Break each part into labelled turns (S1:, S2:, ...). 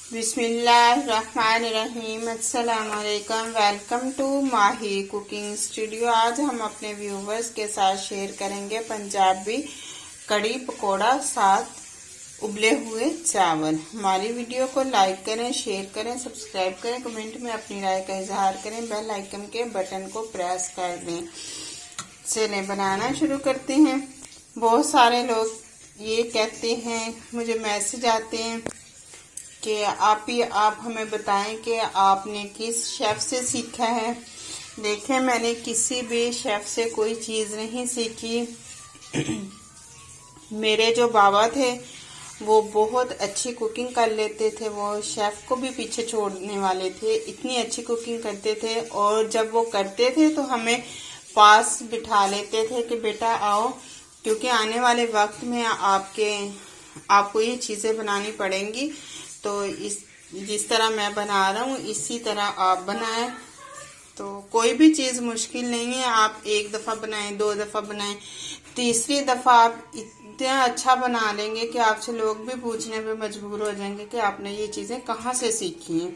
S1: बिस्मिल्लाहिर्रहमानिर्रहीम। अस्सलाम वालेकुम। Welcome to Mahi cooking studio. आज हम अपने व्यूवर्स के साथ शेयर करेंगे पंजाबी कड़ी पकोड़ा साथ उबले हुए चावल। हमारी वीडियो को लाइक करें, शेयर करें, सब्सक्राइब करें, कमेंट में अपनी राय का इजहार करें, बेल आइकन के बटन को प्रेस कर दें। चले बनाना शुरू करते हैं। बहुत सारे लोग ये कहते हैं, मुझे मैसेज आते हैं कि आप हमें बताएं कि आपने किस शेफ से सीखा है। देखें, मैंने किसी भी शेफ से कोई चीज़ नहीं सीखी। मेरे जो बाबा थे वो बहुत अच्छी कुकिंग कर लेते थे। वो शेफ को भी पीछे छोड़ने वाले थे, इतनी अच्छी कुकिंग करते थे। और जब वो करते थे तो हमें पास बिठा लेते थे कि बेटा आओ, क्योंकि आने वाले वक्त में आपको ये चीज़ें बनानी पड़ेंगी। तो जिस तरह मैं बना रहा हूँ इसी तरह आप बनाएं। तो कोई भी चीज़ मुश्किल नहीं है। आप एक दफ़ा बनाएं, दो दफ़ा बनाएं, तीसरी दफ़ा आप इतना अच्छा बना लेंगे कि आपसे लोग भी पूछने पे मजबूर हो जाएंगे कि आपने ये चीज़ें कहाँ से सीखी हैं।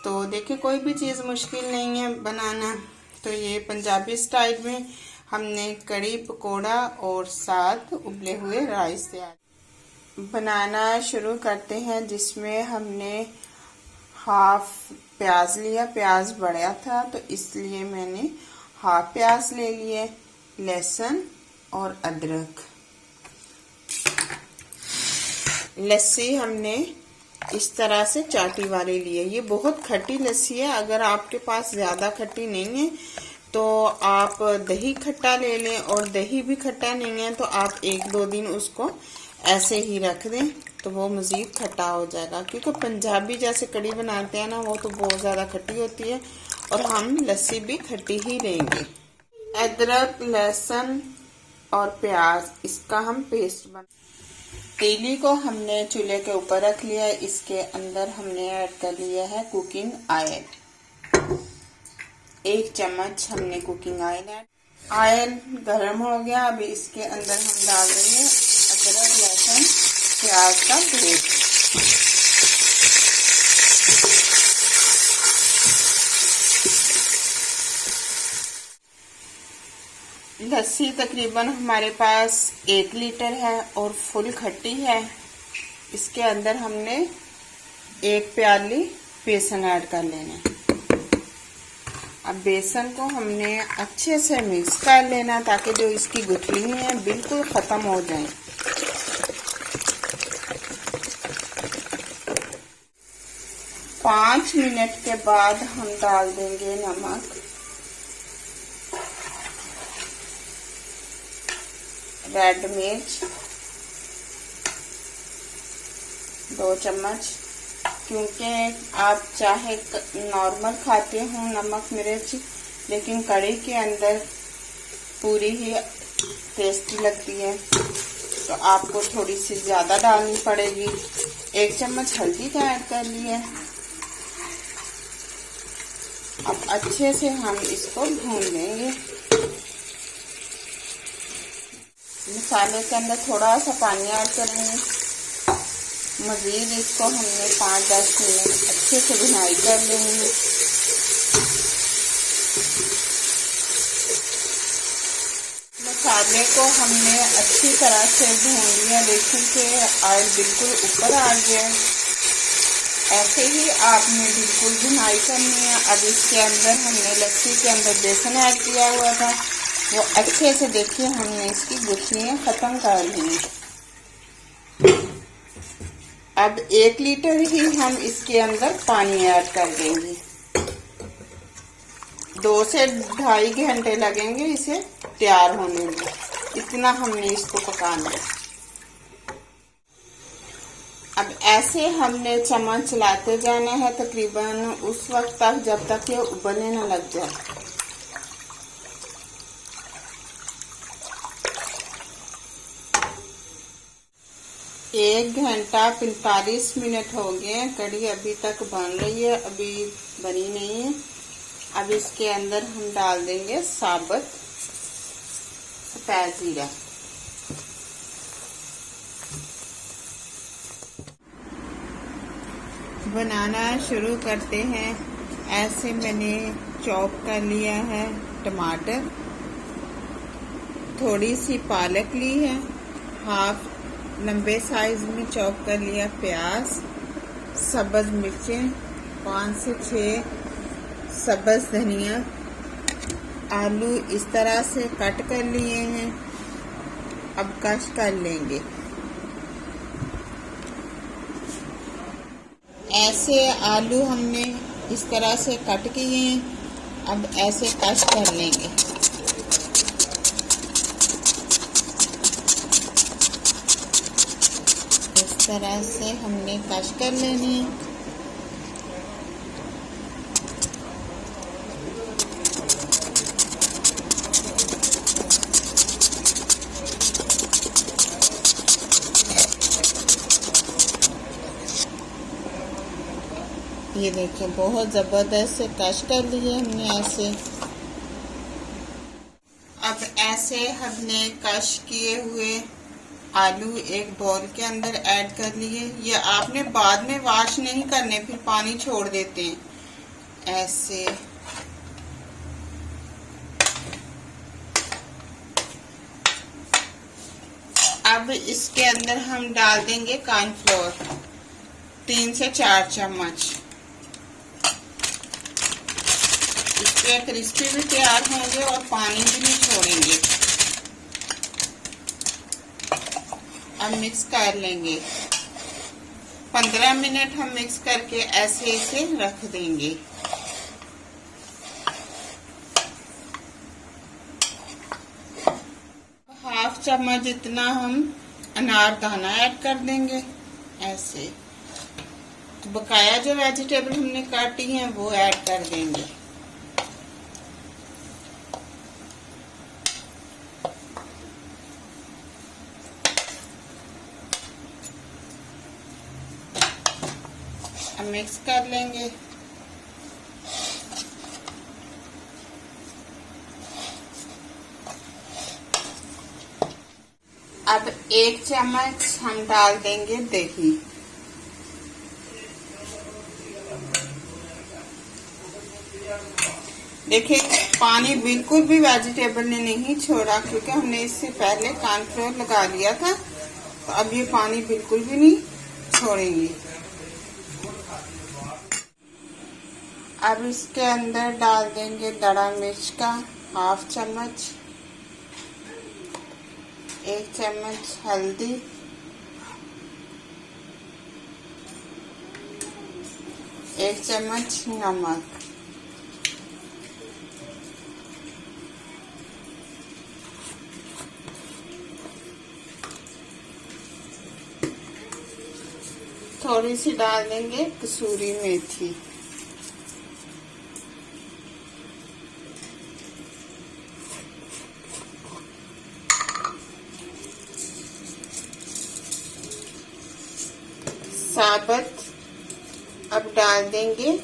S1: तो देखिए, कोई भी चीज़ मुश्किल नहीं है बनाना। तो ये पंजाबी स्टाइल में हमने कड़ी पकोड़ा और साथ उबले हुए राइस तैयार बनाना शुरू करते हैं, जिसमें हमने हाफ प्याज लिया। प्याज बड़ा था तो इसलिए मैंने हाफ प्याज ले लिए। लहसुन और अदरक। लस्सी हमने इस तरह से चाटी वाली ली है। ये बहुत खट्टी लस्सी है। अगर आपके पास ज़्यादा खट्टी नहीं है तो आप दही खट्टा ले लें, और दही भी खट्टा नहीं है तो आप एक दो दिन उसको ऐसे ही रख दें तो वो मज़ीद खट्टा हो जाएगा। क्योंकि पंजाबी जैसे कड़ी बनाते हैं ना, वो तो बहुत ज़्यादा खट्टी होती है और हम लस्सी भी खट्टी ही लेंगे। अदरक, लहसुन और प्याज, इसका हम पेस्ट तीली को हमने चूल्हे के ऊपर रख लिया है। इसके अंदर हमने ऐड कर लिया है कुकिंग ऑयल। 1 चम्मच हमने कुकिंग ऑयल ऐड। ऑयल गर्म हो गया। अभी इसके अंदर हम डाल देंगे अदरक, लहसुन, प्याज का पेस्ट। लस्सी तकरीबन हमारे पास 1 लीटर है और फुल खट्टी है। इसके अंदर हमने 1 प्याली बेसन ऐड कर लेना। अब बेसन को हमने अच्छे से मिक्स कर लेना ताकि जो इसकी गुठली है बिल्कुल ख़त्म हो जाए। पाँच मिनट के बाद हम डाल देंगे नमक, रेड मिर्च 2 चम्मच। क्योंकि आप चाहे नॉर्मल खाते हो नमक मिर्च, लेकिन कड़ी के अंदर पूरी ही टेस्टी लगती है तो आपको थोड़ी सी ज़्यादा डालनी पड़ेगी। 1 चम्मच हल्दी का ऐड कर लिया। अब अच्छे से हम इसको भून लेंगे। मसाले के अंदर थोड़ा सा पानी ऐड करेंगे। मज़ीद इसको हमने 5-10 मिनट अच्छे से भुनाई कर लेंगे। मसाले को हमने अच्छी तरह से भून लिया। देखिए कि ऑयल बिल्कुल ऊपर आ गया। ऐसे ही आपने बिल्कुल भुनाई करनी है। अब इसके अंदर हमने लस्सी के अंदर बेसन ऐड किया हुआ था, वो अच्छे से देखिए हमने इसकी गुठलियाँ ख़त्म कर ली। अब 1 लीटर ही हम इसके अंदर पानी ऐड कर देंगे। 2 से 2.5 घंटे लगेंगे इसे तैयार होने में। इतना हमने इसको पकाना है। अब ऐसे हमने चम्मच चलाते जाना है तकरीबन उस वक्त तक जब तक ये उबलने न लग जाए। एक घंटा 45 मिनट हो गए। कड़ी अभी तक बन रही है, अभी बनी नहीं है। अब इसके अंदर हम डाल देंगे साबुत सफेद जीरा। बनाना शुरू करते हैं। ऐसे मैंने चॉप कर लिया है टमाटर, थोड़ी सी पालक ली है, हाफ लंबे साइज में चॉप कर लिया प्याज, सब्ज मिर्चें, 5 से 6 सब्ज धनिया, आलू इस तरह से कट कर लिए हैं। अब कश कर लेंगे। ऐसे आलू हमने इस तरह से कट किए हैं। अब ऐसे कश कर लेंगे। इस तरह से हमने कश कर लेनी है। ये देखिए बहुत ज़बरदस्त से कश कर लिए हमने ऐसे। अब ऐसे हमने कश किए हुए आलू एक बाउल के अंदर ऐड कर लिए। ये आपने बाद में वॉश नहीं करने, फिर पानी छोड़ देते हैं। ऐसे अब इसके अंदर हम डाल देंगे कॉर्नफ्लोर, 3 से 4 चम्मच। इससे क्रिस्पी भी तैयार होंगे और पानी भी नहीं छोड़ेंगे। अब मिक्स कर लेंगे। 15 मिनट हम मिक्स करके ऐसे इसे रख देंगे। हाफ चम्मच जितना हम अनारदाना ऐड कर देंगे ऐसे। तो बकाया जो वेजिटेबल हमने काटी हैं वो ऐड कर देंगे। अब मिक्स कर लेंगे। अब 1 चम्मच हम डाल देंगे दही। देखिए पानी बिल्कुल भी वेजिटेबल ने नहीं छोड़ा, क्योंकि हमने इससे पहले कॉर्नफ्लोर लगा लिया था। तो अब ये पानी बिल्कुल भी नहीं छोड़ेंगे। अब इसके अंदर डाल देंगे दड़ा मिर्च का हाफ चम्मच, 1 चम्मच हल्दी, 1 चम्मच नमक, थोड़ी सी डाल देंगे कसूरी मेथी। साबुत अब डाल देंगे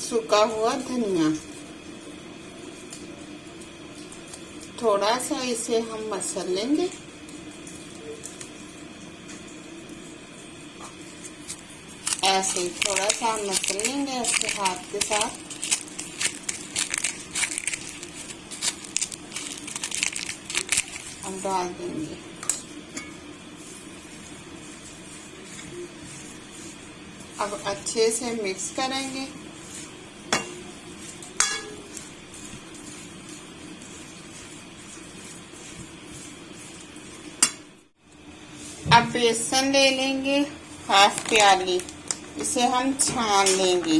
S1: सूखा हुआ धनिया। थोड़ा सा इसे हम मसल लेंगे। ऐसे ही थोड़ा सा हम मसल लेंगे ऐसे हाथ के साथ। हम डाल देंगे। अब अच्छे से मिक्स करेंगे। अब बेसन ले लेंगे हाफ प्याली, इसे हम छान लेंगे।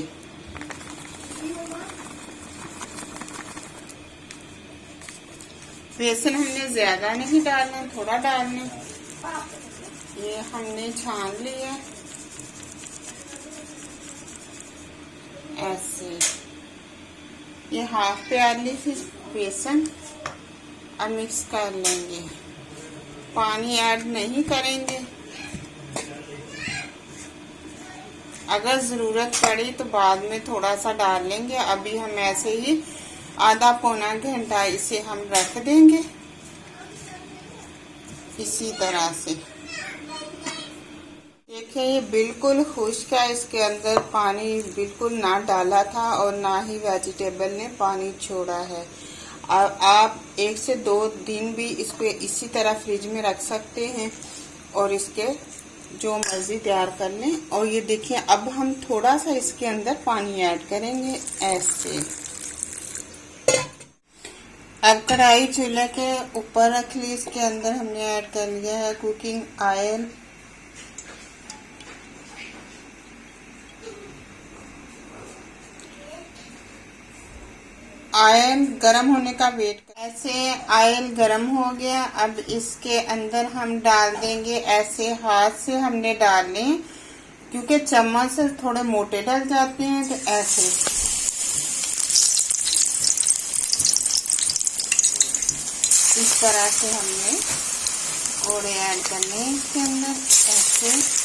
S1: बेसन हमने ज्यादा नहीं डालना, थोड़ा डालना। ये हमने छान लिया ऐसे। ये हाफ प्याली थी बेसन। अब मिक्स कर लेंगे। पानी ऐड नहीं करेंगे। अगर जरूरत पड़ी तो बाद में थोड़ा सा डाल लेंगे। अभी हम ऐसे ही आधा पौना घंटा इसे हम रख देंगे इसी तरह से। देखिए ये बिल्कुल खुश्क है, इसके अंदर पानी बिल्कुल ना डाला था और ना ही वेजिटेबल ने पानी छोड़ा है। और आप 1 से 2 दिन भी इसको इसी तरह फ्रिज में रख सकते हैं और इसके जो मर्जी तैयार कर लें। और ये देखिए अब हम थोड़ा सा इसके अंदर पानी ऐड करेंगे ऐसे। अब कढ़ाई चूल्हे के ऊपर रख ली, इसके अंदर हमने ऐड कर लिया है कुकिंग ऑयल। ऑयल गरम होने का वेट कर, ऐसे ऑयल गरम हो गया। अब इसके अंदर हम डाल देंगे, ऐसे हाथ से हमने डालने, क्योंकि चम्मच से थोड़े मोटे डल जाते हैं, तो ऐसे इस तरह से हमने कोड़े ऐड करने हैं इसके अंदर ऐसे।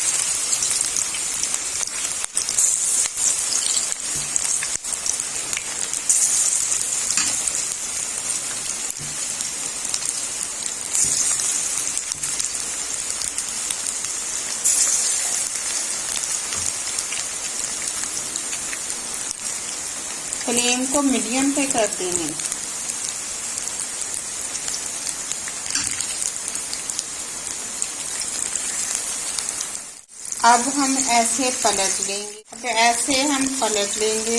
S1: फ्लेम को मीडियम पे कर देंगे। अब हम ऐसे पलट लेंगे, अब ऐसे हम पलट लेंगे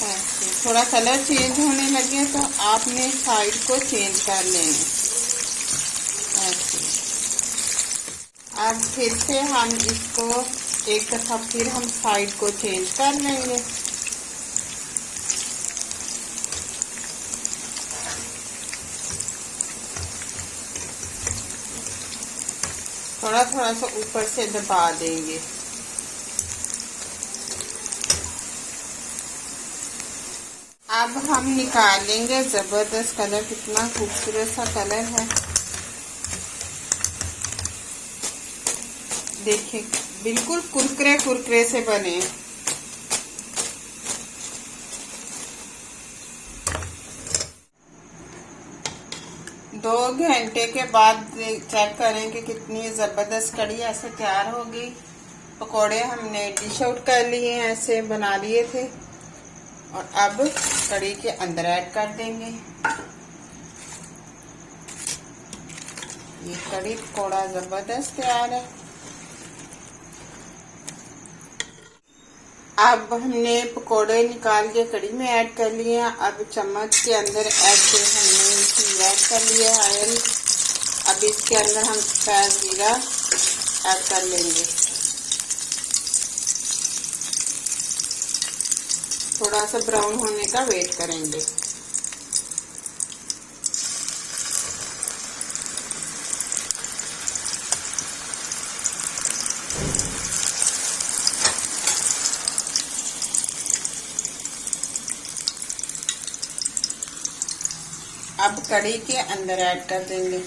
S1: ऐसे। थोड़ा कलर चेंज होने लगे तो आपने साइड को चेंज कर लेना ऐसे। अब फिर से हम इसको एक दफा फिर हम साइड को चेंज कर लेंगे। थोड़ा थोड़ा सा ऊपर से दबा देंगे। अब हम निकाल लेंगे। जबरदस्त कलर, कितना खूबसूरत सा कलर है, देखिए बिल्कुल कुरकुरे कुरकुरे से बने। दो घंटे के बाद चेक करें कि कितनी जबरदस्त कढ़ी ऐसे तैयार हो गई। पकोड़े हमने डिश आउट कर लिए, ऐसे बना लिए थे और अब कढ़ी के अंदर ऐड कर देंगे। ये कढ़ी पकोड़ा जबरदस्त तैयार है। अब हमने पकोड़े निकाल के कढ़ी में ऐड कर लिए हैं। अब चम्मच के अंदर ऐसे हमने ऐड कर लिया ऑयल। अब इसके अंदर हम सफेद जीरा ऐड कर लेंगे। थोड़ा सा ब्राउन होने का वेट करेंगे। अब कढ़ी के अंदर ऐड कर देंगे।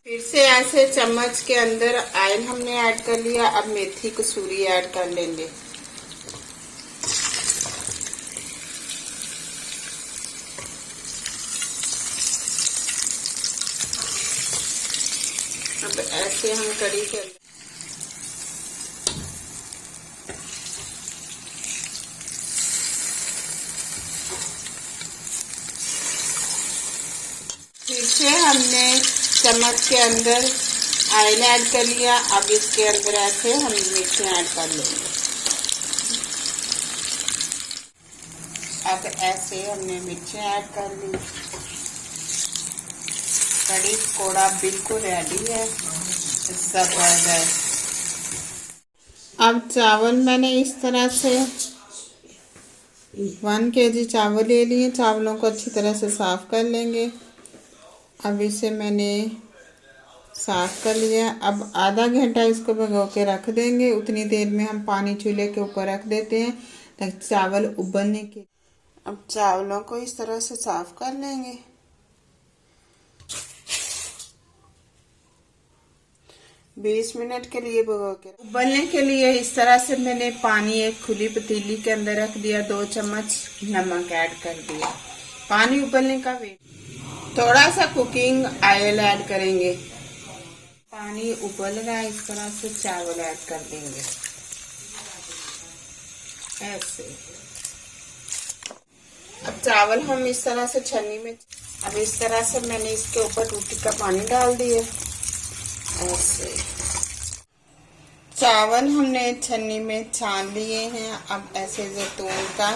S1: फिर से ऐसे चम्मच के अंदर ऑयल हमने ऐड कर लिया। अब मेथी कसूरी ऐड कर लेंगे। अब ऐसे हम कढ़ी के अंदर फिर से हमने चम्मच के अंदर ऑयल ऐड कर लिया। अब इसके अंदर ऐसे हम मिर्ची ऐड कर लेंगे। अब ऐसे हमने मिर्ची ऐड कर ली। कढ़ी पकोड़ा बिल्कुल रेडी है, जबरदस्त। अब चावल मैंने इस तरह से 1 kg चावल ले लिए। चावलों को अच्छी तरह से साफ कर लेंगे। अब इसे मैंने साफ कर लिया। अब आधा घंटा इसको भिगो के रख देंगे। उतनी देर में हम पानी चूल्हे के ऊपर रख देते हैं ताकि चावल उबलने के। अब चावलों को इस तरह से साफ कर लेंगे। 20 मिनट के लिए भिगो के। उबलने के लिए इस तरह से मैंने पानी एक खुली पतीली के अंदर रख दिया, 2 चम्मच नमक ऐड कर दिया। पानी उबलने का वेट, थोड़ा सा कुकिंग ऑयल ऐड करेंगे। पानी उबल रहा है, इस तरह से चावल ऐड कर देंगे ऐसे। अब चावल हम इस तरह से छन्नी में, अब इस तरह से मैंने इसके ऊपर रोटी का पानी डाल दिया ऐसे। चावल हमने छन्नी में छान लिए हैं। अब ऐसे जैतून का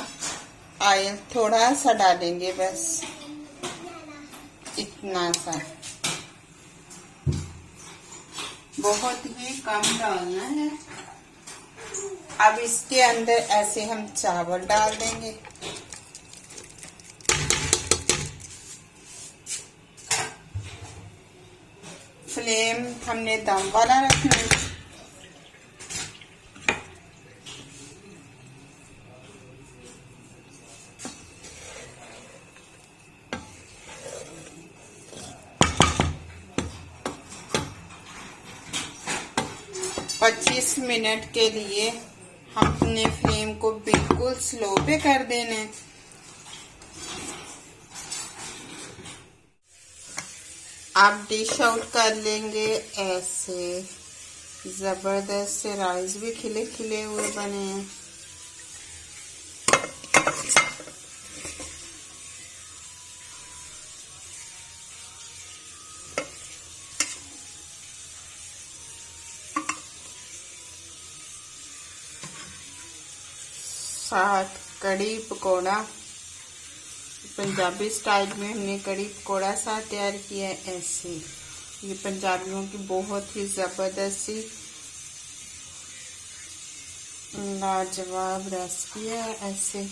S1: ऑयल थोड़ा सा डालेंगे, बस इतना सा, बहुत ही कम डालना है। अब इसके अंदर ऐसे हम चावल डाल देंगे। फ्लेम हमने दम वाला रखना है। पच्चीस मिनट के लिए हमने फ्लेम को बिल्कुल स्लो पे कर देना है। आप डिश आउट कर लेंगे ऐसे। जबरदस्त से राइस भी खिले खिले हुए बने हैं। साथ कड़ी पकोड़ा, पंजाबी स्टाइल में हमने कड़ी पकोड़ा साथ तैयार किया है ऐसे। ये पंजाबियों की बहुत ही जबरदस्त सी लाजवाब रेसिपी है ऐसे।